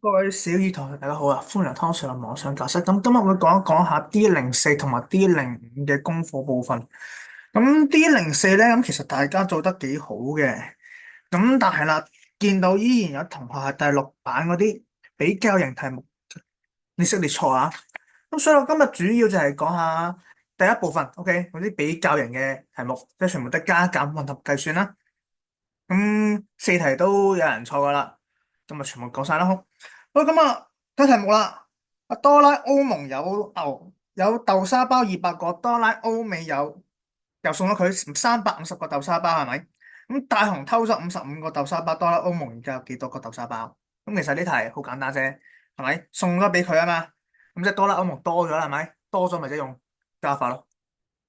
各位小耳同大家好啊，歡迎嚟湯 Sir 嘅網上教室。咁今日會講一講下 D04同埋 D05嘅功課部分。咁 D04咧，咁其實大家做得幾好嘅。咁但係啦，見到依然有同學係第六版嗰啲比較型題目，你識列錯啊。咁所以我今日主要就係講下第一部分，OK，嗰啲比較型嘅題目，即係全部都加減混合計算啦。咁四題都有人錯噶啦，咁啊全部講晒啦，好。好，咁啊睇題目啦。阿多拉歐蒙有豆沙包200個，多拉歐美又送咗佢350個豆沙包，係咪？咁大雄偷咗55個豆沙包，多拉歐蒙而家有幾多個豆沙包？咁其實呢題好簡單啫，係咪？送咗俾佢啊嘛，咁即係多拉歐蒙多咗啦，係咪？多咗咪即係用加法咯，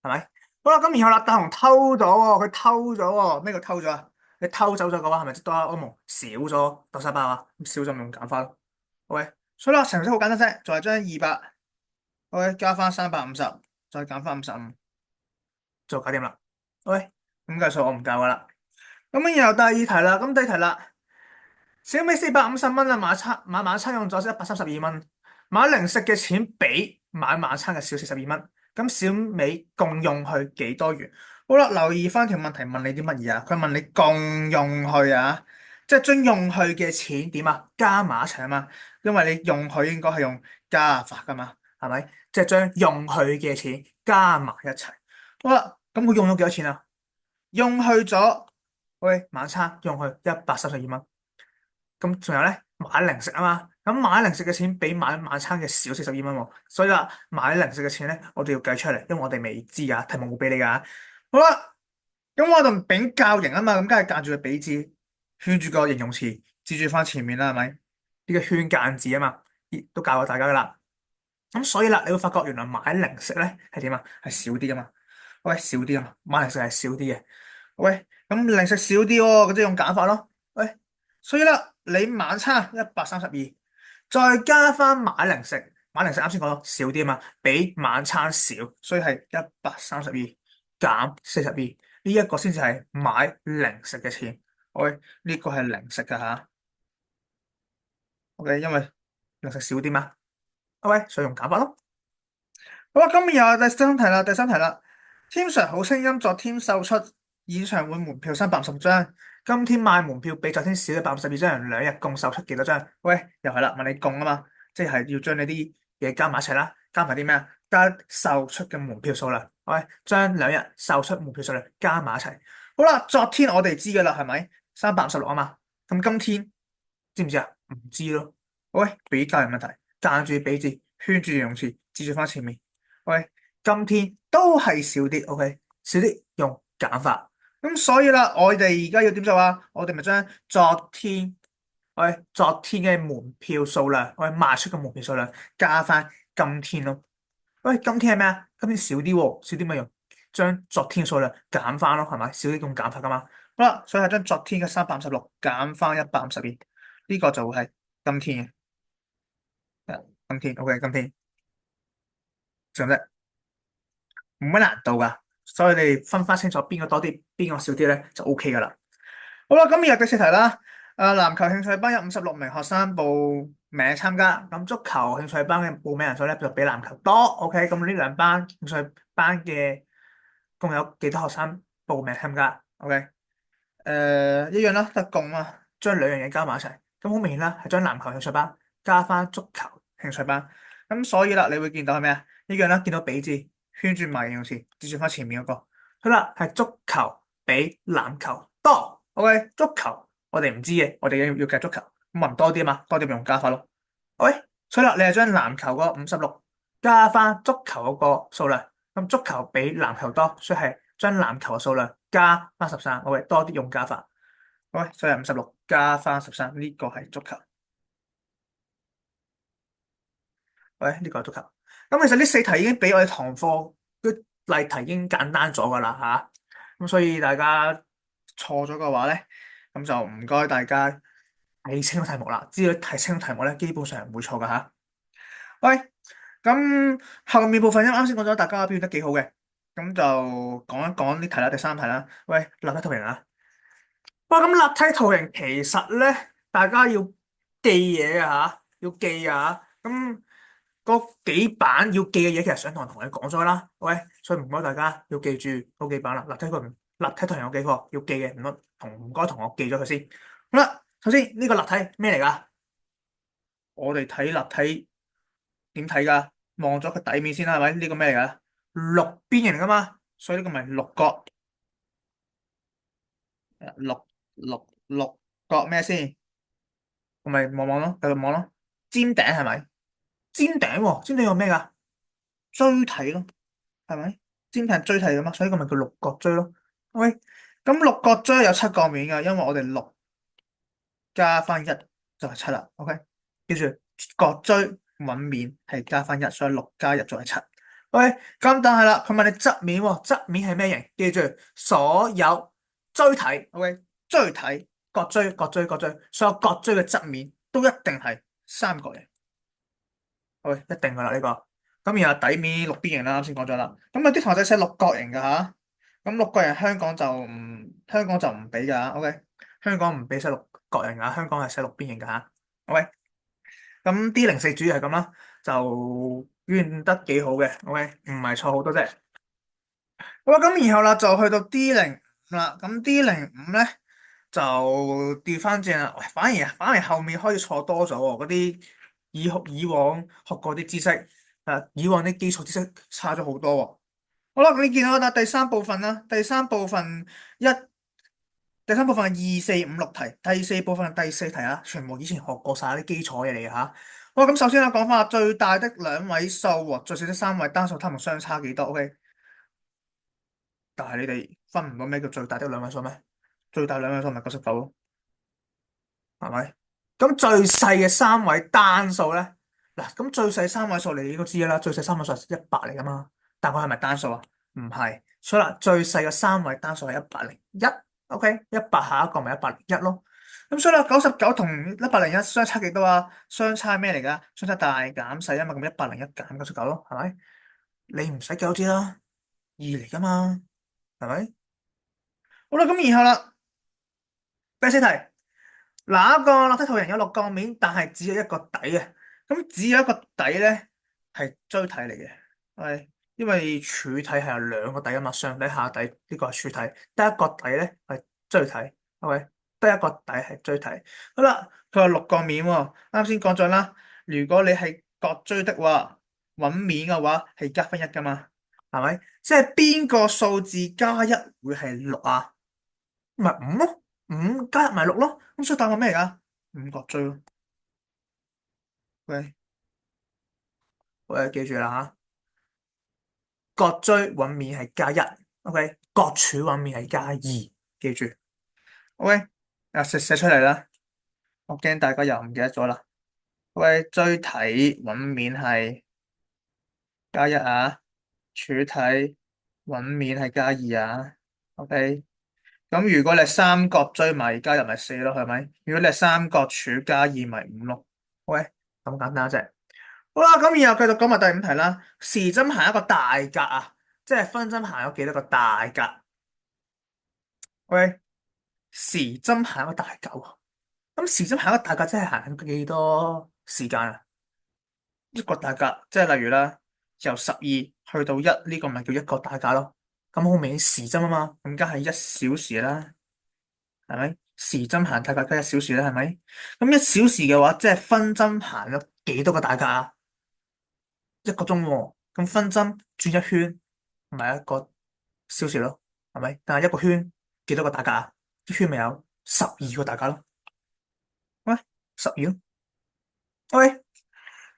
係咪？好啦，咁然後啦，大雄偷咗喎，佢偷咗喎，咩叫偷咗啊？你偷走咗嘅話，係咪即係多啦歐蒙少咗豆沙包啊？咁少咗咪用減法咯。OK，所以啦，程式好簡單啫，就係將200，OK，加翻350，再減翻55，就搞掂啦。OK，咁計數我唔教噶啦。咁然後第二題啦，咁第二題啦，小美450蚊啊，買晚餐用咗132蚊，買零食嘅錢比買晚餐嘅少42蚊，咁小美共用去幾多元？好啦，留意翻條問題問你啲乜嘢啊？佢問你共用去啊，即係將用去嘅錢點啊？加埋一齊啊嘛，因為你用去應該係用加法噶嘛，係咪？即係將用去嘅錢加埋一齊。好啦，咁佢用咗幾多錢啊？用去咗，喂，晚餐用去132蚊。咁仲有咧，買零食啊嘛，咁買零食嘅錢比買晚餐嘅少42蚊喎，所以啦，買零食嘅錢咧，我哋要計出嚟，因為我哋未知噶，題目冇俾你噶。好啦，咁我同比較型啊嘛，咁梗係間住個比字，圈住個形容詞，記住翻前面啦，係咪？呢個圈間字啊嘛，都教過大家噶啦。咁所以啦，你會發覺原來買零食咧係點啊？係少啲噶嘛？喂，少啲啊嘛，買零食係少啲嘅。喂，咁零食少啲喎，咁即係用減法咯。喂，所以啦，你晚餐132，再加翻買零食，買零食啱先講咗少啲啊嘛，比晚餐少，所以係132減42，呢一個先至係買零食嘅錢。喂，呢個係零食噶吓，OK，因為零食少啲嘛。OK，所以用減法咯。好啦，今日又係第三題啦，第三題啦。天 Sir 好聲音昨天售出演唱會門票350張，今天賣門票比昨天少咗152張，兩日共售出幾多張？喂，又係啦，問你共啊嘛，即係要將你啲嘢加埋一齊啦，加埋啲咩啊？加售出嘅門票數量，喂，將兩日售出門票數量加埋一齊。好啦，昨天我哋知噶啦，係咪356啊嘛？咁今天知唔知啊？唔知咯。喂，比較嘅問題，間住比字，圈住形容詞，記住翻前面。喂，今天都係少啲，OK，少啲用減法。咁所以啦，我哋而家要點做啊？我哋咪將昨天嘅門票數量，賣出嘅門票數量加翻今天咯。喂，今天係咩啊？今天少啲喎，少啲咪用將昨天嘅數量減翻咯，係咪？少啲用減法噶嘛。好啦，所以係將昨天嘅356減翻152，呢個就會係今天嘅。今天，OK，今天，做咩？冇乜難度噶，所以你哋分翻清楚邊個多啲，邊個少啲咧，就 OK 噶啦。好啦，咁今日第四題啦。籃球興趣班有56名學生報名參加，咁足球興趣班嘅報名人數咧就比籃球多。OK，咁呢兩班興趣班嘅共有幾多學生報名參加？OK，一樣啦，得共啊，將兩樣嘢加埋一齊，咁好明顯啦，係將籃球興趣班加翻足球興趣班。咁所以啦，你會見到係咩啊？一樣啦，見到比字圈住埋形容詞，接住翻前面嗰個。好啦，係足球比籃球多。OK，足球我哋唔知嘅，我哋要計足球，咁咪多啲啊嘛，多啲咪用加法咯。OK，所以啦，你係將籃球嗰56加翻足球嗰個數量，咁足球比籃球多，所以係將籃球嘅數量加翻13。OK，多啲用加法。OK，所以係56加翻13，呢個係足球。喂，呢個係足球。咁其實呢四題已經比我哋堂課嘅例題已經簡單咗噶啦吓，咁所以大家錯咗嘅話咧，咁就唔該大家睇清個題目啦。只要睇清個題目咧，基本上唔會錯噶吓。喂，咁後面部分因為啱先講咗，大家表現得幾好嘅，咁就講一講呢題啦，第三題啦。喂，立體圖形啊。哇，咁立體圖形其實咧，大家要記嘢啊吓，要記啊。咁嗰幾版要記嘅嘢，其實上堂同你講咗啦。喂，所以唔該大家要記住嗰幾版啦。立體圖形有幾個要記嘅，唔該同我記咗佢先。好啦，首先呢個立體咩嚟噶？我哋睇立體點睇噶？望咗個底面先啦，係咪？呢個咩嚟噶？六邊形噶嘛，所以呢個咪六角。六角咩先？我咪望望咯，繼續望咯。尖頂係咪？尖頂喎，尖頂有咩噶？錐體咯，係咪？尖頂係錐體噶嘛，所以個咪叫六角錐咯。OK，咁六角錐有七個面噶，因為我哋六加翻一就係七啦。OK，記住角錐搵面係加翻一，所以六加一就係七。OK，咁但係啦，佢問你側面喎，側面係咩形？記住所有錐體，OK，錐體角錐，所有角錐嘅側面都一定係三角形。喂，一定噶啦呢個。咁然後底面六邊形啦，啱先講咗啦。咁有啲同學仔寫六角形噶吓，咁六角形香港就唔俾噶。OK，香港唔俾寫六角形啊，香港係寫六邊形噶吓。OK，咁 D04主要係咁啦，就表現得幾好嘅。OK，唔係錯好多啫。好啦，咁然後啦就去到 D05啦。咁 D05咧就調翻轉啦，喂，反而後面可以錯多咗喎，嗰啲以往學過啲知識，以往啲基礎知識差咗好多喎。好啦，你見到啦，第三部分啦，一，第三部分係二四五六題，第四部分係第四題啊，全部以前學過晒啲基礎嘢嚟嘅吓。好，咁首先我講翻最大的兩位數和最小的三位單數，它們相差幾多？OK，但係你哋分唔到咩叫最大的兩位數咩？最大兩位數咪99咯。係咪？咁最細嘅三位單數咧，嗱，咁最細三位數你應該知啦，最細三位數係100嚟噶嘛，但佢係咪單數啊？唔係，所以啦，最細嘅三位單數係101，OK，100下一個咪101咯。咁所以啦，99同101相差幾多啊？相差咩嚟噶？相差大減細啊嘛，咁101減99咯，係咪？你唔使計都知啦，二嚟噶嘛，係咪？好啦，咁然後啦，第四題。嗱，一個立體圖形有六個面，但係只有一個底啊。咁只有一個底咧，係錐體嚟嘅，係因為柱體係有兩個底啊嘛，上底下底呢個係柱體，得一個底咧係錐體，OK，得一個底係錐體。好啦，佢話六個面喎，啱先講咗啦。如果你係角錐的話，搵面嘅話係加分一噶嘛，係咪？即係邊個數字加一會係六啊？咪五咯，五加一咪六咯，咁所以答案咩嚟噶？五角錐咯。喂，喂，記住啦吓，角錐搵面係加一，OK，角柱搵面係加二，記住，OK，寫出嚟啦，我驚大家又唔記得咗啦。喂，錐體搵面係加一啊，柱體搵面係加二啊，OK，咁如果你係三角錐咪加入咪四咯，係咪？如果你係三角柱加二咪五咯，OK，咁簡單啫。好啦，咁然後繼續講埋第五題啦。時針行一個大格啊，即係分針行咗幾多個大格？OK，時針行一個大格喎。咁時針行一個大格，即係行幾多時間啊？一個大格，即係例如啦，由12去到1呢個咪叫一個大格咯。咁好明顯時針啊嘛，咁梗係1小時啦，係咪？時針行大格梗係1小時啦，係咪？咁1小時嘅話，即係分針行咗幾多個大格啊？一個鐘喎，咁分針轉一圈，咪一個小時咯，係咪？但係一個圈幾多個大格啊？一圈咪有12個大格咯。喂，12咯。喂，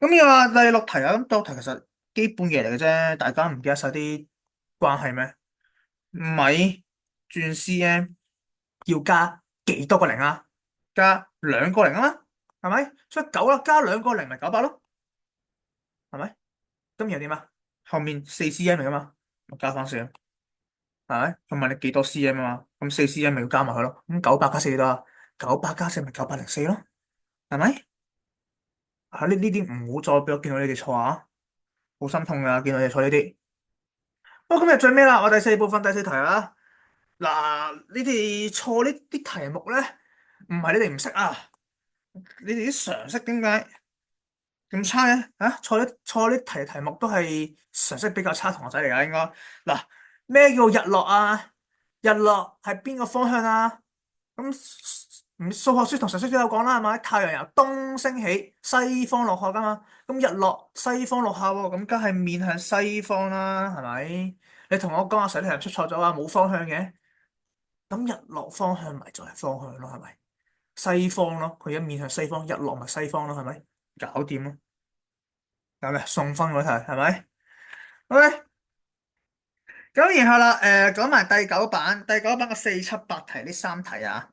咁又話第六題啊，咁第六題其實基本嘢嚟嘅啫，大家唔記得晒啲關係咩？米轉 cm 要加幾多個零啊？加兩個零啊嘛，係咪？所以9啦，加兩個零咪900咯，係咪？咁又點啊？後面4cm 嚟噶嘛，咪加翻4。係咪？佢問你幾多 cm 啊嘛？咁4cm 咪要加埋佢咯。咁900加4幾多啊？900加4咪904咯，係咪？呢啲唔好再俾我見到你哋錯啊！好心痛噶，見到你哋錯呢啲。不過今日最尾啦，我第四部分第四題啊。嗱，你哋錯呢啲題目咧，唔係你哋唔識啊，你哋啲常識點解咁差嘅？啊，錯啲題目都係常識比較差同學仔嚟㗎，應該。嗱，咩叫日落啊？日落係邊個方向啊？咁數學書同常識都有講啦，係咪？太陽由東升起，西方落下噶嘛。咁日落西方落下喎，咁梗係面向西方啦，係咪？你同我講阿 Sir 呢題出錯咗啊，冇方向嘅。咁日落方向咪就係方向咯，係咪？西方咯，佢一面向西方，日落咪西方咯，係咪？搞掂咯，有咩送分嗰題係咪？OK，咁然後啦，講埋第九版嘅4、7、8題呢三題啊。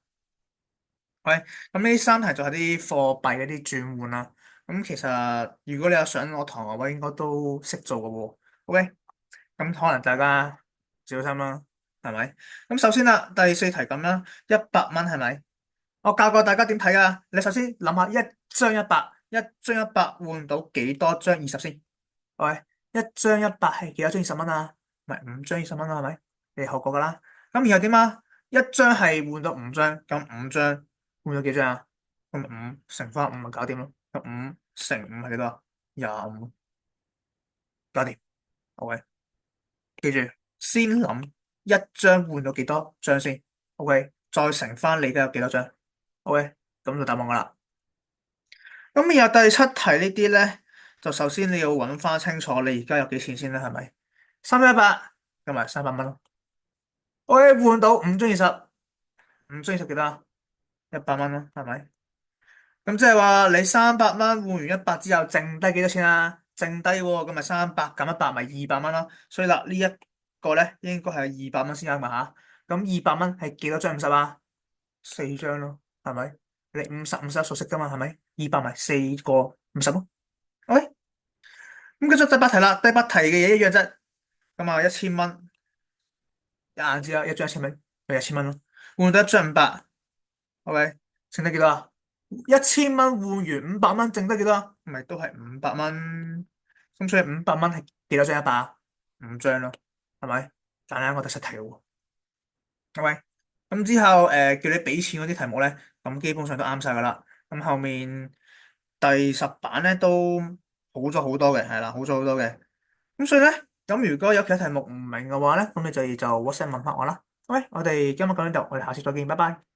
喂，咁呢三題就係啲貨幣嗰啲轉換啦。咁其實如果你有上我堂嘅話，應該都識做嘅喎。OK，咁可能大家小心啦，係咪？咁首先啦，第四題咁啦，100蚊係咪？我教過大家點睇啊？你首先諗下一張一百換到幾多張20先？喂，一張一百係幾多張20蚊啊？咪5張20蚊啦，係咪？你學過噶啦。咁然後點啊？一張係換到5張，咁5張換咗幾張啊？咁五乘翻五咪搞掂咯。咁5乘5係幾多啊？25，搞掂。OK，記住先諗一張換到幾多張先。OK，再乘翻你而家有幾多張。OK，咁就答案噶啦。咁然後第七題呢啲咧，就首先你要揾翻清楚你而家有幾錢先啦，係咪？300，咁咪300蚊咯。我可以換到5張20，5張20幾多啊？100蚊咯，係咪？咁即係話你300蚊換完100之後，剩低幾多錢啊？剩低喎，咁咪300減100咪200蚊咯。所以啦，呢一個咧應該係200蚊先啱嘛吓。咁200蚊係幾多張50啊？4張咯，係咪？你50熟悉噶嘛，係咪？200咪4個50咯。OK，咁跟住第八題啦，第八題嘅嘢一樣啫。咁啊1000蚊，硬知啦，一張1000蚊，咪1000蚊咯。換到一張500。OK，剩低幾多啊？1000蚊換完500蚊，剩低幾多啊？咪都係500蚊。咁所以500蚊係幾多張100啊？5張咯，係咪？但係我第七題喎。OK，咁之後叫你俾錢嗰啲題目咧，咁基本上都啱晒噶啦。咁後面第10版咧都好咗好多嘅，係啦，好咗好多嘅。咁所以咧，咁如果有其他題目唔明嘅話咧，咁你就 WhatsApp 問翻我啦。OK，我哋今日講到呢度，我哋下次再見，拜拜。